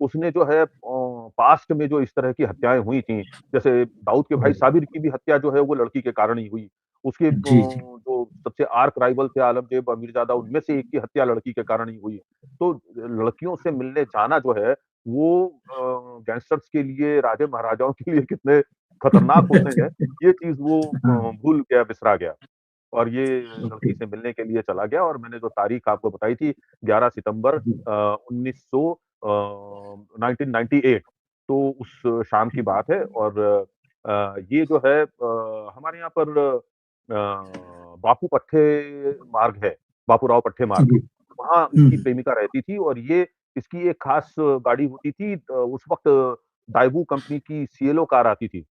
उसने जो है पास्ट में जो इस तरह की हत्याएँ हुई थी, जैसे दाऊद के भाई साबिर की भी हत्या जो है वो लड़की के कारण ही हुई। उसके जी, जी। जो सबसे आर्क राइवल थे आलमगीर मीरज़ादा उनमें से एक की हत्या लड़की के कारण ही हुई। तो लड़कियों से मिलने जाना जो है वो गैंगस्टर्स के लिए, राजे-महाराजाओं के लिए कितने खतरनाक होते हैं, ये चीज़ वो हाँ, भूल गया, बिसरा गया। और ये ओके। लड़की से मिलने के लिए चला गया और मैंने जो तारीख आपको बताई थी 11 सितंबर जी, 1900 1998 तो उस शाम की बात है और ये जो है हमारे यहाँ पर बापू पट्टे मार्ग है, बापूराव पट्टे मार्ग, जी। वहाँ हुँ, इसकी प्रेमिका रहती थी और ये इसकी एक खास गाड़ी होती थी उस वक़्त दाइवू कंपनी की सीएलओ कार आती थी।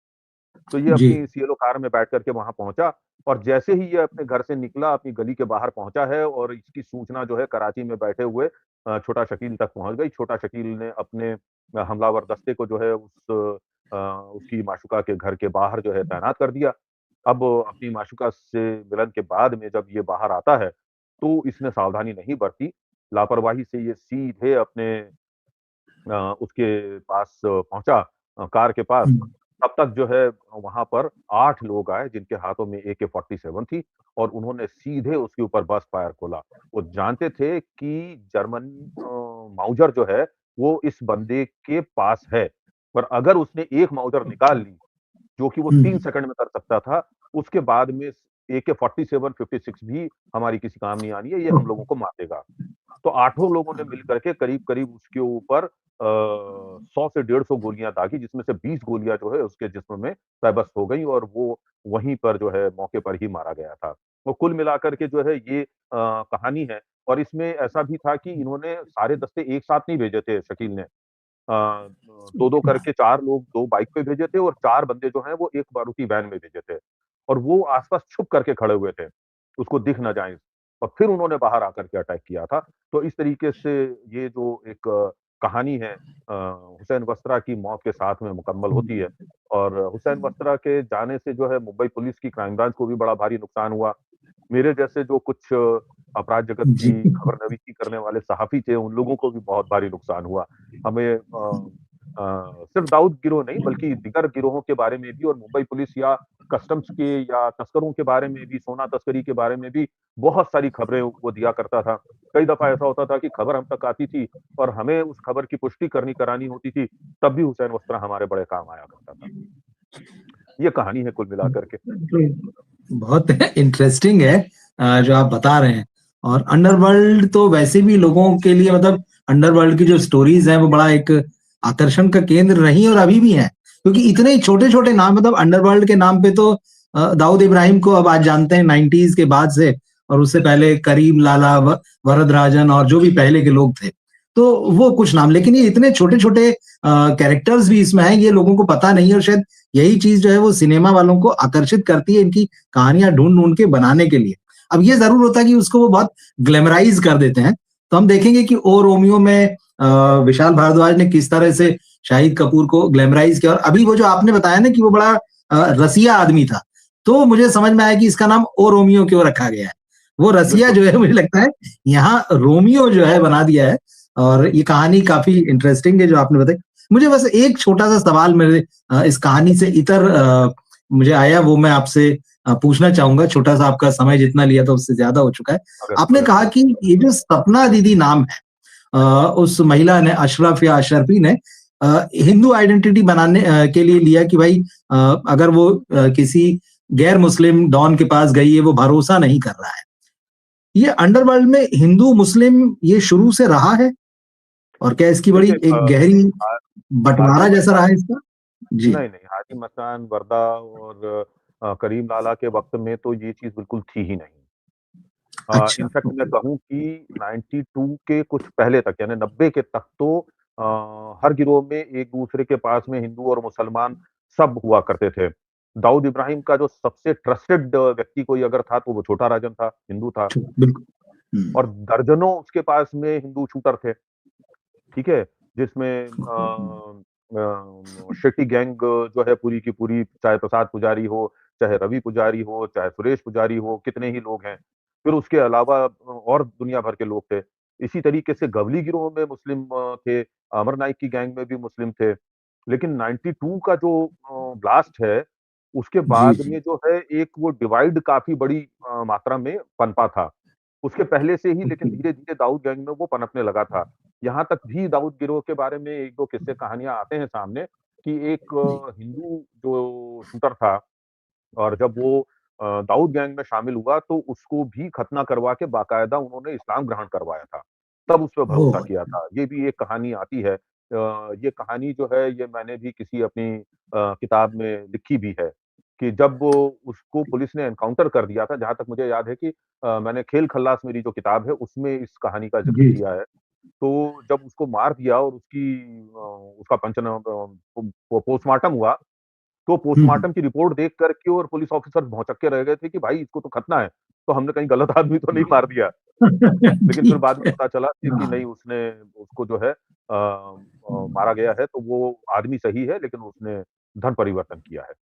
तो ये जी। अपनी सीएलओ कार में बैठ करके वहां पहुंचा और जैसे ही ये अपने घर से निकला, अपनी गली के बाहर पहुंचा है और इसकी सूचना जो है कराची में बैठे हुए छोटा शकील तक पहुंच गई। छोटा शकील ने अपने हमलावर दस्ते को जो है उसकी माशूका के घर के बाहर जो है तैनात कर दिया। अब अपनी माशूका से मिलन के बाद में जब ये बाहर आता है, तो इसने सावधानी नहीं बरती। लापरवाही से ये सीधे अपने उसके पास पहुँचा कार के पास। हम्म, तब तक जो है वहाँ पर 8 लोग आए जिनके हाथों में AK-47 थी और उन्होंने सीधे उसके ऊपर बर्स्ट फायर खोला। वो जानते थे कि जर्मन माउजर जो है वो इस बंदे के पास है। पर अगर उसने एक माउजर निकाल ली जो कि वो 3 हम्म, सेकंड में कर सकता था, उसके बाद में AK-47, 56 भी हमारी किसी काम नहीं आनी है, ये हम लोगों को मार देगा। तो आठों लोगों ने मिल करके करीब-करीब उसके ऊपर 100 से 150 गोलियाँ दागी जिसमें से 20 गोलियाँ जो है उसके जिस्म में पैबस्त हो गई और वो वहीं पर जो है मौके पर ही मारा गया था। तो कुल मिलाकर के जो है ये कहानी है और इसमें ऐसा भी था कि इन्होंने सारे दस्ते एक साथ नहीं भेजे थे शकील ने। 2-2 करके 4 लोग 2 बाइक पे भेजे थे और 4 बंदे जो हैं वो एक मारुति वैन में भेजे थे। और वो आस-पास छुप करके खड़े हुए थे, उसको दिख ना जाए और फिर उन्होंने बाहर आकर के अटैक किया था। तो इस तरीके से ये जो एक कहानी है हुसैन वस्त्रा की मौत के साथ में मुकम्मल होती है और हुसैन वस्त्रा के जाने से जो है मुंबई पुलिस की क्राइम ब्रांच को भी बड़ा भारी नुकसान हुआ। मेरे जैसे जो कुछ अपराध जगत जी। की खबरनवीसी करने वाले सहाफ़ी थे, उन लोगों को भी बहुत भारी नुकसान हुआ। हमें सिर्फ़ दाऊद गिरोह नहीं बल्कि दीगर गिरोहों के बारे में भी और मुंबई पुलिस या कस्टम्स के या तस्करों के बारे में भी, सोना तस्करी के बारे में भी बहुत सारी खबरें वो दिया करता था। कई दफ़ा ऐसा होता था कि खबर हम तक आती थी और हमें उस खबर की पुष्टि करानी होती थी, तब भी हुसैन वस्त्रा हमारे बड़े काम आया करता था। ये कहानी है कुल मिलाकर के। बहुत इंटरेस्टिंग है जो आप बता रहे हैं। और अंडरवर्ल्ड तो वैसे भी लोगों के लिए मतलब अंडरवर्ल्ड की जो स्टोरीज हैं वो बड़ा एक आकर्षण का केंद्र रही और अभी भी है, क्योंकि इतने छोटे छोटे नाम, मतलब अंडरवर्ल्ड के नाम पे तो दाऊद इब्राहिम को अब आज जानते हैं 90s के बाद से, और उससे पहले करीम लाला, वरदराजन और जो भी पहले के लोग थे, तो वो कुछ नाम। लेकिन ये इतने छोटे छोटे कैरेक्टर्स भी इसमें हैं, ये लोगों को पता नहीं है, और शायद यही चीज जो है वो सिनेमा वालों को आकर्षित करती है इनकी कहानियां ढूंढ ढूंढ के बनाने के लिए। अब ये जरूर होता है कि उसको वो बहुत ग्लैमराइज कर देते हैं। तो हम देखेंगे कि ओ रोमियो में विशाल भारद्वाज ने किस तरह से शाहिद कपूर को ग्लैमराइज किया, और अभी वो जो आपने बताया ना कि वो बड़ा रसिया आदमी था, तो मुझे समझ में आया कि इसका नाम ओ रोमियो क्यों रखा गया है। वो रसिया बिल्कुल। जो है मुझे लगता है यहाँ रोमियो जो है बना दिया है। और ये कहानी काफी इंटरेस्टिंग है जो आपने बताई। मुझे बस एक छोटा सा सवाल मेरे इस कहानी से इतर मुझे आया, वो मैं आपसे पूछना चाहूंगा। छोटा सा आपका समय जितना लिया था उससे ज्यादा हो चुका है। अगर आपने अगर कहा मैं कि ये जो सपना दीदी नाम है, उस महिला ने, अशरफ या अशरफी ने हिंदू आइडेंटिटी बनाने के लिए लिया कि भाई अगर वो किसी गैर मुस्लिम डॉन के पास गई है, वो भरोसा नहीं कर रहा है। ये अंडरवर्ल्ड में हिंदू मुस्लिम ये शुरू से रहा है, और क्या इसकी बड़ी देखिए एक गहरी हा हाजी बंटवारा जैसा रहा मस्तान है इसका? जी। नहीं, हाजी मस्तान, वर्दा और करीम लाला के वक़्त में तो ये चीज़ बिल्कुल थी ही नहीं। अच्छा, इनफैक्ट मैं ओके। कहूँ कि 92 के कुछ पहले तक यानी 90 के तक तो हर गिरोह में एक-दूसरे के पास में हिंदू और मुसलमान सब हुआ करते थे। दाऊद इब्राहिम का जो सबसे ट्रस्टेड व्यक्ति कोई अगर था तो वो छोटा राजन था, हिंदू था बिल्कुल। हुँ। और दर्जनों उसके पास में हिंदू शूटर थे। ठीक है? जिसमें शेट्टी गैंग जो है पूरी की पूरी, चाहे प्रसाद पुजारी हो, चाहे रवि पुजारी हो, चाहे सुरेश पुजारी हो, कितने ही लोग हैं। फिर उसके अलावा और दुनिया भर के लोग थे। इसी तरीके से गवली गिरोह में मुस्लिम थे, अमर नाइक की गैंग में भी मुस्लिम थे। लेकिन 92 का जो ब्लास्ट है, उसके जी, बाद जी। में जो है एक वो डिवाइड काफ़ी बड़ी मात्रा में पनपा था। उसके पहले से ही लेकिन ओके। धीरे-धीरे दाऊद गैंग में वो पनपने लगा था। यहाँ तक भी दाऊद गिरोह के बारे में 1-2 किस्से कहानियाँ आते हैं सामने कि एक जी। हिंदू जो शूटर था और जब वो दाऊद गैंग में शामिल हुआ तो उसको भी खतना करवा के बाकायदा उन्होंने इस्लाम ग्रहण करवाया था। तब उस पे भरोसा ओह! किया था। ये भी एक कहानी आती है। ये कहानी जो है ये मैंने भी किसी अपनी किताब में लिखी भी है कि जब वो उसको पुलिस ने एनकाउंटर कर दिया था, जहाँ तक मुझे याद है कि मैंने खेल खल्लास मेरी जो किताब है उसमें इस कहानी का ज़िक्र जी। किया है। तो जब उसको मार दिया और उसकी उसका पंचनामा पो पोस्टमार्टम हुआ तो पोस्टमार्टम की रिपोर्ट देख कर के और पुलिस ऑफिसर भौचक्के के रह गए थे कि भाई इसको तो खतना है, तो हमने कहीं गलत आदमी तो नहीं मार दिया। लेकिन फिर बाद ठीक में है। पता चला कि हाँ। नहीं, उसने उसको जो है मारा गया है, तो वो आदमी सही है लेकिन उसने धर्म परिवर्तन किया है।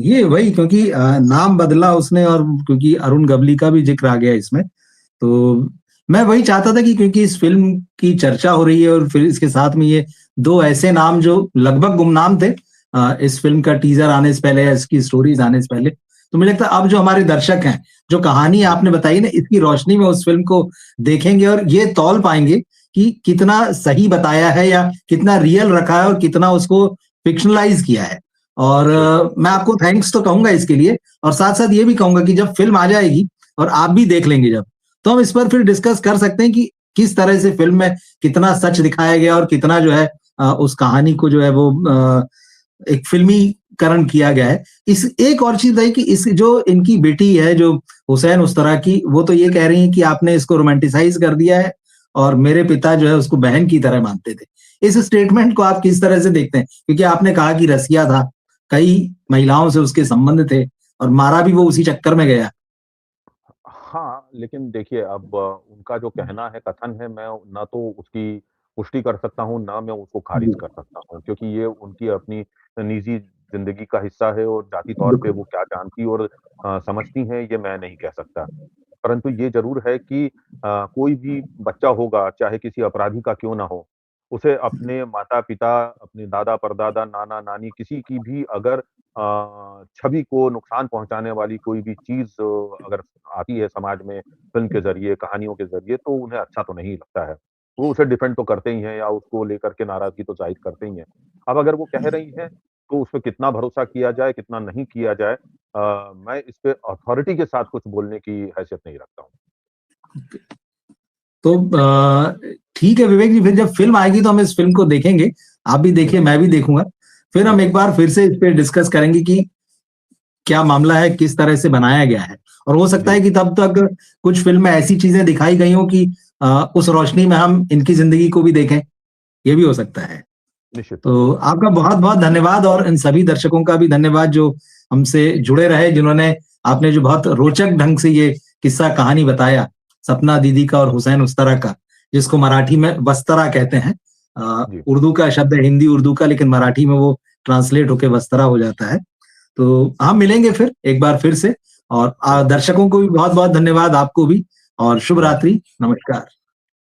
ये वही, क्योंकि नाम बदला उसने, और क्योंकि अरुण गवली का भी जिक्र आ गया इसमें, तो मैं वही चाहता था कि क्योंकि इस फ़िल्म की चर्चा हो रही है और फिर इसके साथ में ये 2 ऐसे नाम जो लगभग गुमनाम थे इस फ़िल्म का टीज़र आने से पहले या इसकी स्टोरीज़ आने से पहले। तो मुझे लगता है अब जो हमारे दर्शक हैं, जो कहानी जी, आपने बताई ना, इसकी रोशनी में उस फ़िल्म को देखेंगे और ये तौल पाएँगे कि कितना सही बताया है या कितना रियल रखा है और कितना उसको फ़िक्शनलाइज़ किया है। और बिल्कुल। मैं आपको थैंक्स तो कहूँगा इसके लिए, और साथ-साथ ये भी कहूँगा कि जब फ़िल्म आ जाएगी और आप भी देख लेंगे जब, तो हम इस पर फिर डिस्कस कर सकते हैं कि किस तरह से फ़िल्म में कितना सच दिखाया गया और कितना जो है उस कहानी को जो है वो एक फ़िल्मीकरण किया गया है। इस एक और चीज़ है कि इस जो इनकी बेटी है जो हुसैन उस्तरा की, वो तो ये कह रही हैं कि आपने इसको रोमांटिसाइज़ कर दिया है और मेरे पिता जो है उसको बहन की तरह मानते थे। इस स्टेटमेंट को आप किस तरह से देखते हैं? क्योंकि आपने कहा कि रसिया था, कई महिलाओं से उसके संबंध थे और मारा भी वो उसी चक्कर में गया। हाँ, लेकिन देखिए अब उनका जो कहना है, कथन है, मैं ना तो उसकी पुष्टि कर सकता हूँ, ना मैं उसको खारिज जी, कर सकता हूँ, क्योंकि ये उनकी अपनी निजी ज़िंदगी का हिस्सा है और जाती तौर पे बिल्कुल। वो क्या जानती और समझती हैं, ये मैं नहीं कह सकता। परंतु ये ज़रूर है कि कोई भी बच्चा होगा, चाहे किसी अपराधी का क्यों ना हो, उसे अपने माता-पिता, अपने दादा-परदादा, नाना-नानी किसी की भी अगर छवि को नुकसान पहुँचाने वाली कोई भी चीज़ अगर आती है समाज में फ़िल्म के ज़रिए, कहानियों के ज़रिए, तो उन्हें अच्छा तो नहीं लगता है। वो उसे डिफेंड तो करते ही हैं या उसको लेकर के नाराज़गी तो ज़ाहिर करते ही हैं। अब अगर वो कह रही हैं, तो उसपे कितना भरोसा किया जाए, कितना नहीं किया जाए, मैं इस पे अथॉरिटी के साथ कुछ बोलने की हैसियत नहीं रखता हूँ। तो ठीक है विवेक जी, फिर जब फ़िल्म आएगी तो हम इस फ़िल्म को देखेंगे। आप भी देखिए, बिल्कुल, मैं भी देखूँगा। फिर हम एक बिल्कुल। बार फिर से इस पे डिस्कस करेंगे कि क्या मामला है, किस तरह से बनाया गया है। और हो सकता जी, है कि तब तक कुछ फ़िल्म में ऐसी चीज़ें दिखाई गई हों कि उस रोशनी में हम इनकी ज़िंदगी को भी देखें, ये भी हो सकता है। निश्चित तौर तो पे। आपका बहुत-बहुत धन्यवाद, और इन सभी दर्शकों का भी धन्यवाद जो हमसे जुड़े रहे, जिन्होंने आपने जो बहुत रोचक ढंग से ये किस्सा कहानी बताया, सपना दीदी का और हुसैन उस्तरा का, जिसको मराठी में वस्तरा कहते हैं। जी, उर्दू का शब्द है, हिंदी उर्दू का, लेकिन मराठी में वो ट्रांसलेट होके वस्तरा हो जाता है। तो हम मिलेंगे फिर एक बार फिर से, और बिल्कुल। दर्शकों को भी बहुत-बहुत धन्यवाद, आपको भी, और शुभ धन्यवाद। रात्रि, नमस्कार।